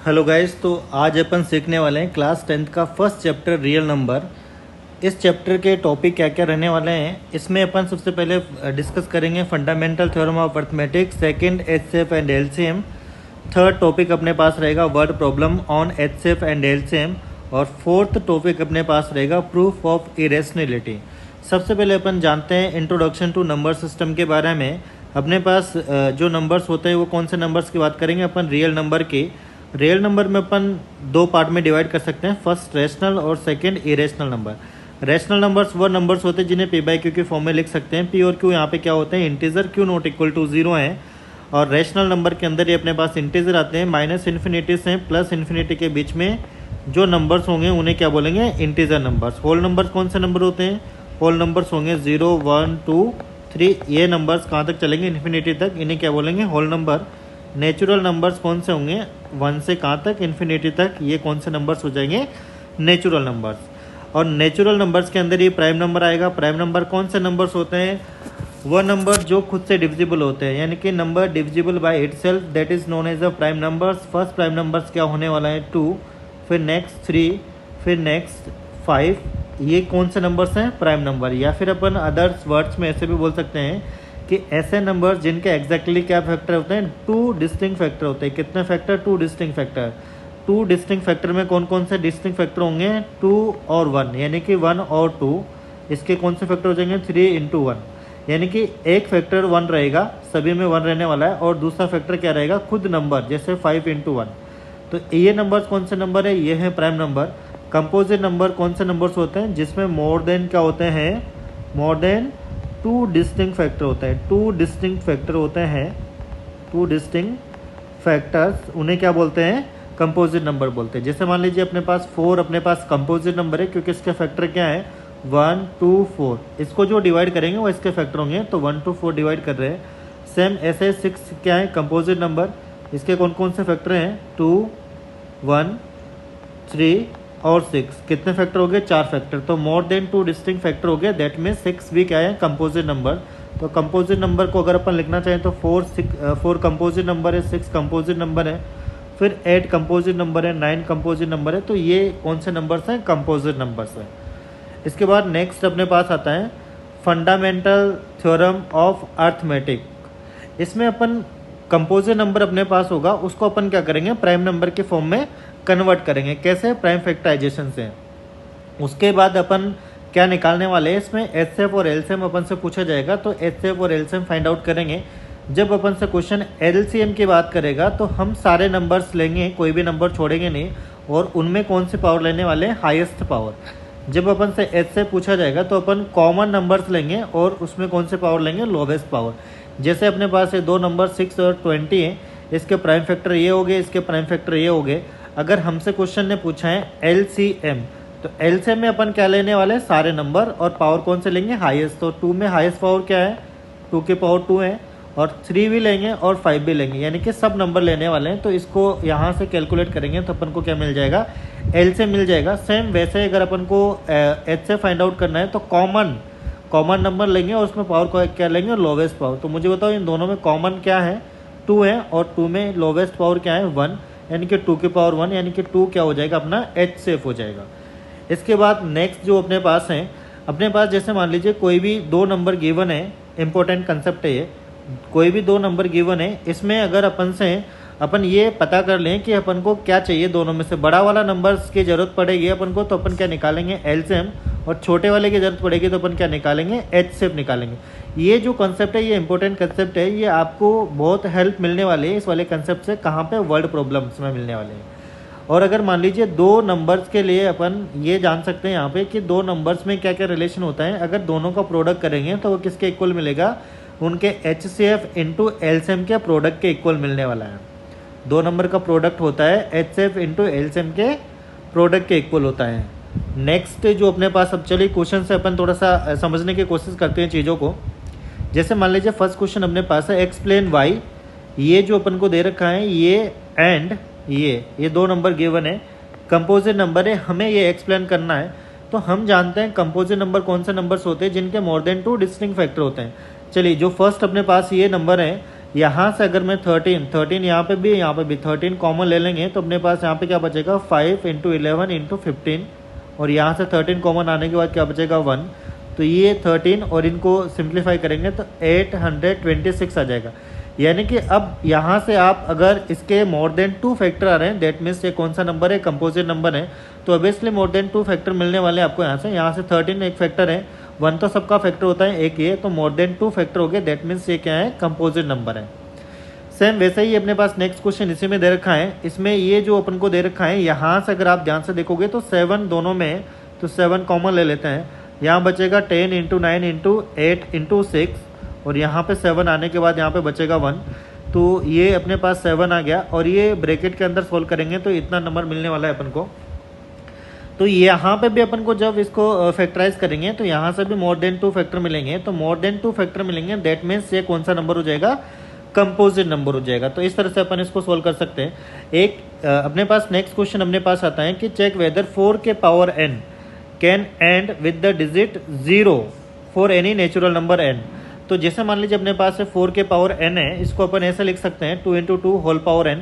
Hello guys, तो आज अपन सीखने वाले हैं क्लास 10th का फर्स्ट चैप्टर रियल नंबर। इस चैप्टर के टॉपिक क्या क्या रहने वाले हैं, इसमें अपन सबसे पहले डिस्कस करेंगे fundamental theorem of arithmetics, second HCF and LCM, third topic अपने पास रहेगा word problem on HCF and LCM, और फोर्थ टॉपिक अपने पास रहेगा प्रूफ ऑफ इरेशनैलिटी। सबसे पहले अपन जानते हैं इंट्रोडक्शन टू नंबर सिस्टम के बारे में। अपने पास जो नंबर्स होते हैं वो कौन से नंबर्स की बात करेंगे अपन, रियल नंबर की। रियल नंबर में अपन दो पार्ट में डिवाइड कर सकते हैं, फर्स्ट रैशनल और second irrational number. Rational numbers वो नंबर्स होते हैं जिन्हें पी बाई क्यू के फॉर्म में लिख सकते हैं। पी और क्यू यहाँ पे क्या होते हैं, integer, q not equal to 0 है। और रैशनल नंबर के अंदर ये अपने पास इंटीजर आते हैं, माइनस इन्फिनिटी से प्लस इन्फिनिटी के बीच में जो नंबर्स होंगे उन्हें क्या बोलेंगे, इंटीजर नंबर्स। होल नंबर्स कौन से नंबर होते हैं, होल नंबर्स होंगे 0 1 2 3, ये नंबर्स कहाँ तक चलेंगे, इन्फिनिटी तक, इन्हें क्या बोलेंगे, होल नंबर। नेचुरल नंबर्स कौन से होंगे, 1 से कहाँ तक, इन्फिनिटी तक, ये कौन से नंबर्स हो जाएंगे, नेचुरल नंबर्स। और नेचुरल नंबर्स के अंदर ये प्राइम नंबर आएगा। प्राइम नंबर कौन से नंबर्स होते हैं, वह नंबर जो खुद से डिविजिबल होते हैं, यानी कि number divisible by itself, that is known as a prime numbers. First prime numbers क्या होने वाला है, 2, फिर नेक्स्ट 3, फिर नेक्स्ट 5, ये कौन से नंबर्स हैं, प्राइम नंबर। या फिर अपन अदर्स वर्ड्स में ऐसे भी बोल सकते हैं कि ऐसे नंबर जिनके एग्जैक्टली क्या फैक्टर होते हैं, 2 डिस्टिंक्ट फैक्टर होते हैं। कितने factor, 2 distinct factor. 2 distinct factor में कौन कौन से डिस्टिंक्ट फैक्टर होंगे, 2 और 1, यानी कि 1 और 2। इसके कौन से फैक्टर हो जाएंगे, 3 इंटू 1, यानी कि एक फैक्टर 1 रहेगा, सभी में 1 रहने वाला है, और दूसरा फैक्टर क्या रहेगा, खुद नंबर, जैसे 5 इंटू 1। तो ये नंबर्स कौन से नंबर है, ये है प्राइम नंबर। कंपोजिट नंबर कौन से नंबर्स होते हैं, जिसमें मोर देन क्या होते हैं, मोर देन 2 डिस्टिंक्ट फैक्टर होते हैं। 2 डिस्टिंक्ट फैक्टर होते हैं, 2 डिस्टिंक्ट फैक्टर्स, उन्हें क्या बोलते हैं, कंपोजिट नंबर बोलते हैं। जैसे मान लीजिए अपने पास 4 अपने पास कंपोजिट नंबर है, क्योंकि इसके फैक्टर क्या है, 1 2 4। इसको जो डिवाइड करेंगे वो इसके फैक्टर होंगे, तो 1 2 4 डिवाइड कर रहे हैं। सेम ऐसे 6 क्या है, कंपोजिट नंबर, इसके कौन कौन से फैक्टर हैं, 2 1 3 और 6, कितने फैक्टर हो गए, 4 फैक्टर। तो मोर देन 2 डिस्टिंक्ट फैक्टर हो गए, दैट में 6 भी क्या है, कंपोजिट नंबर। तो कंपोजिट नंबर को अगर अपन लिखना चाहें तो 4 कंपोजिट नंबर है, 6 कंपोजिट नंबर है, फिर 8 कंपोजिट नंबर है, 9 कंपोजिट नंबर है। तो ये कौन से नंबर्स हैं, कंपोजिट नंबर्स हैं। इसके बाद नेक्स्ट अपने पास आता है फंडामेंटल थ्योरम ऑफ अर्थमेटिक। इसमें अपन कंपोजिट नंबर अपने पास होगा, उसको अपन क्या करेंगे, प्राइम नंबर के फॉर्म में कन्वर्ट करेंगे। कैसे, प्राइम फैक्टराइजेशन से। उसके बाद अपन क्या निकालने वाले हैं, इसमें एचसीएफ और एलसीएम अपन से पूछा जाएगा, तो एचसीएफ और एलसीएम फाइंड आउट करेंगे। जब अपन से क्वेश्चन एलसीएम की बात करेगा तो हम सारे नंबर्स लेंगे, कोई भी नंबर छोड़ेंगे नहीं, और उनमें कौन सी पावर लेने वाले हैं, हाईएस्ट पावर। जब अपन से एच से पूछा जाएगा तो अपन कॉमन नंबर्स लेंगे और उसमें कौन से पावर लेंगे, लोवेस्ट पावर। जैसे अपने पास ये दो नंबर 6 और 20 हैं, इसके प्राइम फैक्टर ये हो गए, इसके प्राइम फैक्टर ये हो गए। अगर हमसे क्वेश्चन ने पूछा है एलसीएम, तो एलसीएम में अपन क्या लेने वाले हैं, सारे नंबर, और पावर कौन से लेंगे, हाईएस्ट। तो 2 में हाईएस्ट पावर क्या है, 2 की पावर 2 है, और 3 भी लेंगे और 5 भी लेंगे, यानी कि सब नंबर लेने वाले हैं। तो इसको यहाँ से कैलकुलेट करेंगे तो अपन को क्या मिल जाएगा, एल से मिल जाएगा। सेम वैसे अगर अपन को एच से फाइंड आउट करना है तो कॉमन नंबर लेंगे और उसमें पावर को क्या लेंगे, लोवेस्ट पावर। तो मुझे बताओ इन दोनों में कॉमन क्या है, 2 है, और 2 में लोवेस्ट पावर क्या है, 1, यानी कि 2 की पावर 1, यानी कि 2 क्या हो जाएगा, अपना एच सेफ हो जाएगा। इसके बाद नेक्स्ट जो अपने पास है, अपने पास जैसे मान लीजिए कोई भी 2 नंबर गिवन है, इंपॉर्टेंट कंसेप्ट है ये, कोई भी 2 नंबर गिवन है, इसमें अगर अपन ये पता कर लें कि अपन को क्या चाहिए, दोनों में से बड़ा वाला नंबर्स की जरूरत पड़ेगी अपन को, तो अपन क्या निकालेंगे, एलसीएम, और छोटे वाले की जरूरत पड़ेगी तो अपन क्या निकालेंगे, एचसीएफ निकालेंगे। ये जो कंसेप्ट है ये इंपॉर्टेंट कंसेप्ट है, ये आपको बहुत हेल्प मिलने वाली है इस वाले कंसेप्ट से, कहाँ पे, वर्ड प्रॉब्लम्स में मिलने वाले हैं। और अगर मान लीजिए 2 नंबर्स के लिए अपन ये जान सकते हैं यहाँ पे कि 2 नंबर्स में क्या क्या रिलेशन होता है, अगर दोनों का प्रोडक्ट करेंगे तो वो किसके इक्वल मिलेगा, उनके एचसीएफ इंटू एलसीएम के प्रोडक्ट के इक्वल मिलने वाला है। 2 नंबर का प्रोडक्ट होता है एचसीएफ इंटू एलसीएम के प्रोडक्ट के इक्वल होता है। नेक्स्ट जो अपने पास, अब चलिए क्वेश्चन से अपन थोड़ा सा समझने की कोशिश करते हैं चीज़ों को। जैसे मान लीजिए फर्स्ट क्वेश्चन अपने पास है, एक्सप्लेन वाई, ये जो अपन को दे रखा है, ये एंड ये 2 नंबर गिवन है, कंपोजिट नंबर है, हमें ये एक्सप्लेन करना है। तो हम जानते हैं कंपोजिट नंबर कौन से नंबर्स होते हैं, जिनके मोर देन 2 डिस्टिंक्ट फैक्टर होते हैं। चलिए जो फर्स्ट अपने पास ये नंबर है, यहाँ से अगर मैं 13 यहाँ पे भी 13 कॉमन ले लेंगे तो अपने पास यहाँ पे क्या बचेगा 5 इंटू 11 इंटू 15, और यहाँ से 13 कॉमन आने के बाद क्या बचेगा 1। तो ये 13 और इनको सिंप्लीफाई करेंगे तो 826 आ जाएगा। यानी कि अब यहाँ से आप अगर इसके मोर देन 2 फैक्टर आ रहे हैं, दैट मीन्स ये कौन सा नंबर है, कंपोजिट नंबर है, तो ऑब्वियसली मोर देन 2 फैक्टर मिलने वाले हैं आपको। यहाँ से 13 एक फैक्टर है, 1 तो सबका फैक्टर होता है एक ये, तो मोर देन 2 फैक्टर हो गए, दैट मीन्स ये क्या है, कंपोजिट नंबर है। सेम वैसे ही अपने पास नेक्स्ट क्वेश्चन इसी में दे रखा है। इसमें ये जो अपन को दे रखा है, यहाँ से अगर आप ध्यान से देखोगे तो 7 दोनों में है, तो 7 कॉमन ले लेते हैं। यहाँ बचेगा 10 इंटू 9 इंटू 8 इंटू 6, और यहाँ पे 7 आने के बाद यहाँ पे बचेगा 1, तो ये अपने पास 7 आ गया, और ये ब्रैकेट के अंदर सोल्व करेंगे तो इतना नंबर मिलने वाला है अपन को। तो यहाँ पे भी अपन को जब इसको फैक्टराइज करेंगे तो यहाँ से भी मोर देन 2 फैक्टर मिलेंगे, तो मोर देन 2 फैक्टर मिलेंगे, दैट मीन्स ये कौन सा नंबर हो जाएगा, कंपोजिट नंबर हो जाएगा। तो इस तरह से अपन इसको सोल्व कर सकते हैं। एक अपने पास नेक्स्ट क्वेश्चन अपने पास आता है कि चेक वेदर 4 के power n can and with the digit 0 for any natural number n। तो जैसे मान लीजिए अपने पास 4 के पावर n है, इसको अपन ऐसे लिख सकते हैं 2 इंटू 2 होल पावर n।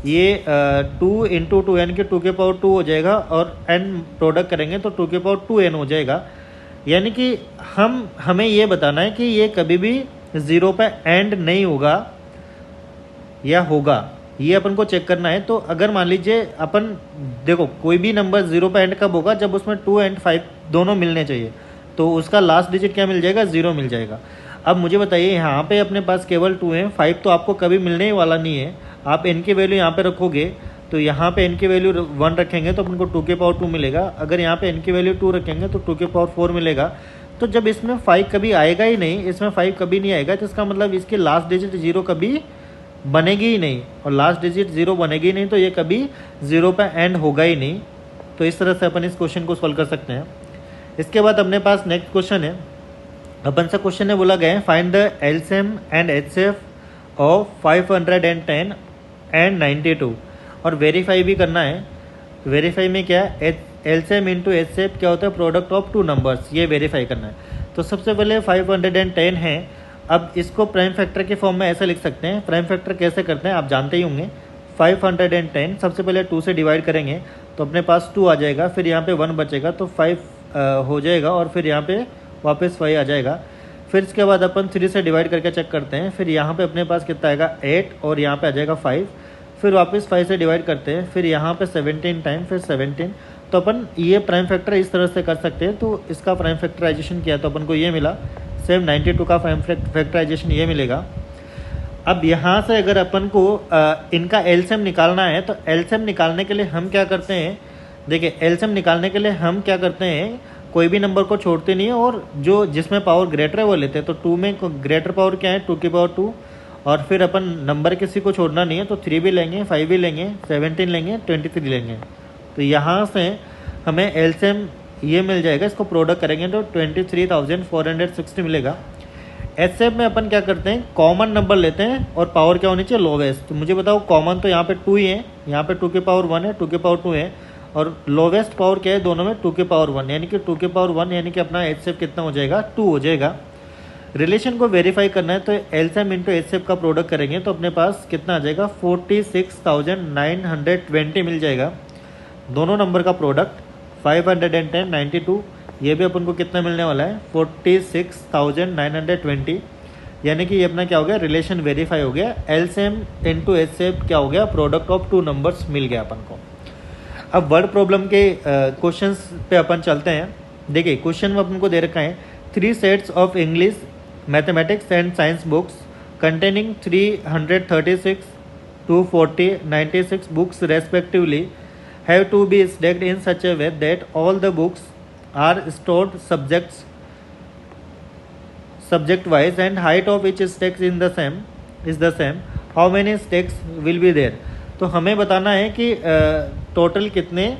ये 2 इंटू 2n के 2 के पावर 2 हो जाएगा, और n प्रोडक्ट करेंगे तो 2 के पावर 2n हो जाएगा। यानी कि हमें ये बताना है कि ये कभी भी 0 पे एंड नहीं होगा या होगा, ये अपन को चेक करना है। तो अगर मान लीजिए अपन देखो कोई भी नंबर 0 पे एंड कब होगा, जब उसमें 2 एंड 5 दोनों मिलने चाहिए, तो उसका लास्ट डिजिट क्या मिल जाएगा, 0 मिल जाएगा। अब मुझे बताइए यहाँ पे अपने पास केवल 2 है, 5 तो आपको कभी मिलने ही वाला नहीं है। आप n की वैल्यू यहाँ पे रखोगे तो यहाँ पे n की वैल्यू 1 रखेंगे तो अपन को 2 के पावर 2 मिलेगा। अगर यहाँ पे n की वैल्यू 2 रखेंगे तो 2 के पावर 4 मिलेगा। तो जब इसमें 5 कभी आएगा ही नहीं, इसमें 5 कभी नहीं आएगा, तो इसका मतलब इसकी लास्ट डिजिट 0 कभी बनेगी ही नहीं, और लास्ट डिजिट 0 बनेगी ही नहीं, तो ये कभी 0 पे एंड होगा ही नहीं। तो इस तरह से अपन इस क्वेश्चन को सॉल्व कर सकते हैं। इसके बाद अपने पास नेक्स्ट क्वेश्चन है, अपन से क्वेश्चन में बोला गया है find the LCM and HCF of 510 and 92, और वेरीफाई भी करना है। वेरीफाई में क्या है, एलसीएम इंटू एचसीएफ क्या होता है, प्रोडक्ट ऑफ 2 नंबर्स, ये वेरीफाई करना है। तो सबसे पहले 510 है, अब इसको प्राइम फैक्टर के फॉर्म में ऐसे लिख सकते हैं। प्राइम फैक्टर कैसे करते हैं आप जानते ही होंगे। 510 सबसे पहले 2 से डिवाइड करेंगे तो अपने पास 2 आ जाएगा, फिर यहाँ पे 1 बचेगा तो 5 हो जाएगा, और फिर यहाँ पे वापस 5 आ जाएगा। फिर इसके बाद अपन 3 से डिवाइड करके चेक करते हैं, फिर यहाँ पे अपने पास कितना आएगा 8, और यहाँ पे आ जाएगा 5। फिर वापस 5 से डिवाइड करते हैं, फिर यहाँ पे 17 टाइम, फिर 17। तो अपन ये प्राइम फैक्टर इस तरह से कर सकते हैं। तो इसका प्राइम फैक्टराइजेशन किया तो अपन को ये मिला। सेम 92 का प्राइम फैक्टराइजेशन ये मिलेगा। अब यहाँ से अगर अपन को इनका एलसीएम निकालना है, तो एलसीएम निकालने के लिए हम क्या करते हैं, देखिए एलसीएम निकालने के लिए हम क्या करते हैं, कोई भी नंबर को छोड़ते नहीं है, और जो जिसमें पावर ग्रेटर है वो लेते हैं। तो 2 में ग्रेटर पावर क्या है, 2 की पावर 2, और फिर अपन नंबर किसी को छोड़ना नहीं है, तो 3 भी लेंगे, 5 भी लेंगे, 17 लेंगे, 23 लेंगे। तो यहाँ से हमें एलसीएम ये मिल जाएगा, इसको प्रोडक्ट करेंगे तो 23,460 मिलेगा। एचसीएफ में अपन क्या करते हैं, कॉमन नंबर लेते हैं और पावर क्या होनी चाहिए, लोवेस्ट। तो मुझे बताओ कॉमन तो यहाँ पे 2 ही है, यहाँ पे 2 के पावर 1 है, 2 के पावर 2 है, और लोवेस्ट पावर क्या है दोनों में, 2 के पावर 1, यानी कि 2 के पावर 1 यानी कि अपना एचसीएफ कितना हो जाएगा, 2 हो जाएगा। रिलेशन को वेरीफाई करना है तो एलसीएम इंटू एचसीएफ का प्रोडक्ट करेंगे तो अपने पास कितना आ जाएगा, 46,920 मिल जाएगा। दोनों नंबर का प्रोडक्ट 510 92, ये भी अपन को कितना मिलने वाला है, 46,920, यानी कि ये अपना क्या हो गया, रिलेशन वेरीफाई हो गया। एलसीएम इंटू एचसीएफ क्या हो गया, प्रोडक्ट ऑफ 2 नंबर्स मिल गया अपन को। अब वर्ड प्रॉब्लम के क्वेश्चंस पे अपन चलते हैं। देखिए क्वेश्चन में अपन को दे रखा है 3 sets of English, mathematics and science books containing 336, 240, 96 books respectively have to be stacked in such a way that all the books are stored subject wise and height of each stack is the same. How many stacks will be there? तो हमें बताना है कि total कितने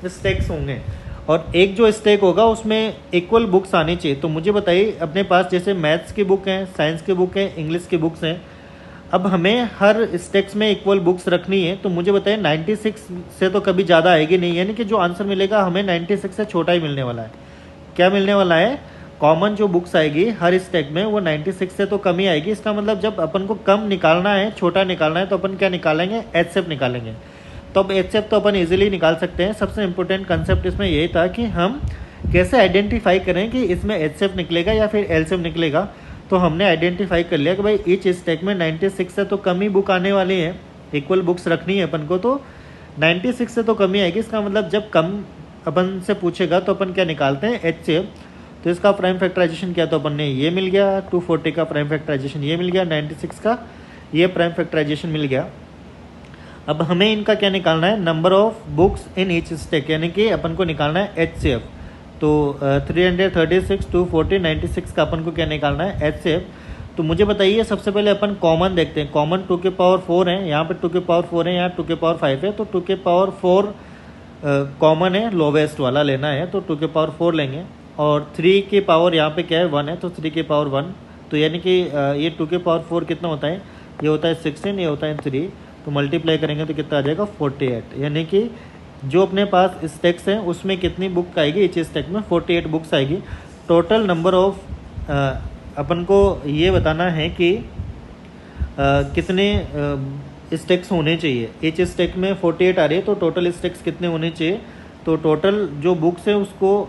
stacks होंगे, और एक जो स्टैक होगा उसमें इक्वल बुक्स आनी चाहिए। तो मुझे बताइए अपने पास जैसे मैथ्स की बुक है, साइंस की बुक है, इंग्लिश की बुक्स हैं, अब हमें हर स्टेक्स में इक्वल बुक्स रखनी है। तो मुझे बताइए 96 से तो कभी ज़्यादा आएगी नहीं, यानी कि जो आंसर मिलेगा हमें 96 से छोटा ही मिलने वाला है। क्या मिलने वाला है, कॉमन जो बुक्स आएगी हर स्टैक में वो 96 से तो कम ही आएगी। इसका मतलब जब अपन को कम निकालना है, छोटा निकालना है, तो अपन क्या निकालेंगे, HCF निकालेंगे। तो अब HCF तो अपन इजीली निकाल सकते हैं। सबसे इम्पोर्टेंट कंसेप्ट इसमें यही था कि हम कैसे आइडेंटिफाई करें कि इसमें HCF निकलेगा या फिर LCM निकलेगा। तो हमने आइडेंटिफाई कर लिया कि भाई ईच स्टैक में 96 से तो कम ही बुक आने वाली है, इक्वल बुक्स रखनी है अपन को, तो 96 से तो कम ही आएगी। इसका मतलब जब कम अपन से पूछेगा तो अपन क्या निकालते हैं, HCF। तो इसका प्राइम फैक्टराइजेशन क्या, तो अपन ने ये मिल गया, 240 का प्राइम फैक्टराइजेशन ये मिल गया, 96 का ये प्राइम फैक्टराइजेशन मिल गया। अब हमें इनका क्या निकालना है, number of books in each stack, यानी कि अपन को निकालना है HCF। तो 336, 240, 96 का अपन को क्या निकालना है, HCF। तो मुझे बताइए, सबसे पहले अपन कॉमन देखते हैं। कॉमन 2 के पावर 4 है, यहाँ पे 2 के पावर 4 है, यहाँ 2 के पावर 5 है। तो 2 के पावर 4 कॉमन है, लोवेस्ट वाला लेना है, तो 2 के पावर 4 लेंगे। और 3 के पावर यहाँ पे क्या है, 1 है, तो 3 के पावर 1। तो यानी कि ये 2 के पावर 4 कितना होता है, ये होता है 16, ये होता है 3। तो मल्टीप्लाई करेंगे तो कितना आ जाएगा, 48। यानी कि जो अपने पास स्टैक्स हैं उसमें कितनी बुक आएगी, इस स्टैक में 48 बुक्स आएगी। टोटल नंबर ऑफ अपन को ये बताना है कि कितने स्टैक्स होने चाहिए। इच स्टैक में 48 आ रही है, तो टोटल स्टैक्स कितने होने चाहिए। तो टोटल जो बुक्स है उसको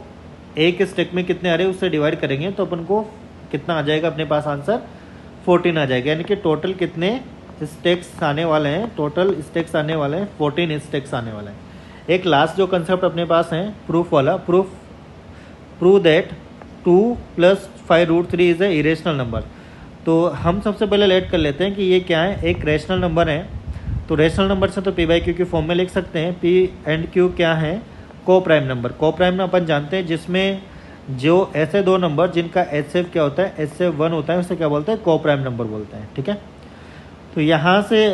एक स्टैक में कितने आ रहे हैं उससे डिवाइड करेंगे तो अपन को कितना आ जाएगा, अपने पास आंसर 14 आ जाएगा। यानी कि टोटल कितने स्टैक्स आने वाले हैं, टोटल स्टैक्स आने वाले हैं 14 स्टैक्स आने वाले हैं। एक लास्ट जो कंसेप्ट अपने पास है प्रूफ वाला, prove that 2 + 5√3 is a irrational number. तो हम सबसे पहले लेट कर लेते हैं कि ये क्या है, एक रैशनल नंबर है। तो रैशनल नंबर से तो P/Q की फॉर्म में लिख सकते हैं। P एंड Q क्या है, को प्राइम नंबर। को प्राइम में अपन जानते हैं जिसमें जो ऐसे दो नंबर जिनका HCF क्या होता है, HCF 1 होता है, उसे क्या बोलते हैं, को प्राइम नंबर बोलते हैं। ठीक है, तो यहाँ से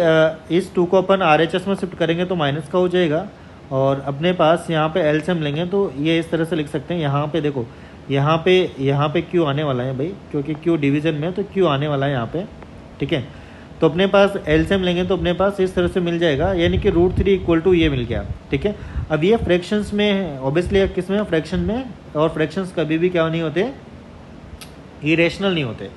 इस 2 को अपन RHS में शिफ्ट करेंगे तो माइनस का हो जाएगा। और अपने पास यहाँ पे LCM लेंगे तो ये इस तरह से लिख सकते हैं। यहाँ पे देखो, यहाँ पे Q आने वाला है भाई, क्योंकि Q डिवीजन में, तो Q आने वाला है यहाँ पे। ठीक है, तो अपने पास LCM लेंगे तो अपने पास इस तरह से मिल जाएगा, यानी कि √3 = ये मिल गया। ठीक है, अब ये फ्रैक्शंस में है, ऑब्वियसली किस में, फ्रैक्शन में। और फ्रैक्शंस कभी भी क्या नहीं होते, इरेशनल नहीं होते।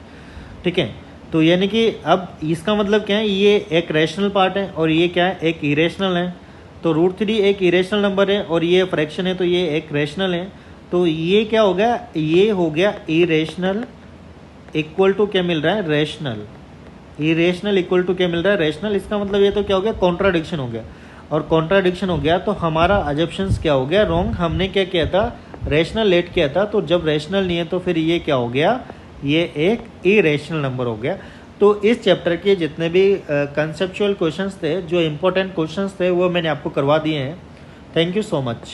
ठीक है, तो यानी कि अब इसका मतलब क्या है, ये एक रैशनल पार्ट है और ये क्या है, एक इरेशनल है। तो √3 एक इरेशनल नंबर है और ये फ्रैक्शन है, तो ये एक रैशनल है। तो ये क्या हो गया, ये हो गया इरेशनल इक्वल टू क्या मिल रहा है, रैशनल। इरेशनल इक्वल टू क्या मिल रहा है, रैशनल। इसका मतलब ये तो क्या हो गया, कॉन्ट्राडिक्शन हो गया। और कॉन्ट्राडिक्शन हो गया तो हमारा अजम्पशंस क्या हो गया, रॉन्ग। हमने क्या किया था, रैशनल लेट किया था। तो जब रैशनल नहीं है तो फिर ये क्या हो गया, ये एक इरेशनल नंबर हो गया। तो इस चैप्टर के जितने भी कंसेप्चुअल क्वेश्चंस थे, जो इंपॉर्टेंट क्वेश्चंस थे, वो मैंने आपको करवा दिए हैं। Thank you so much.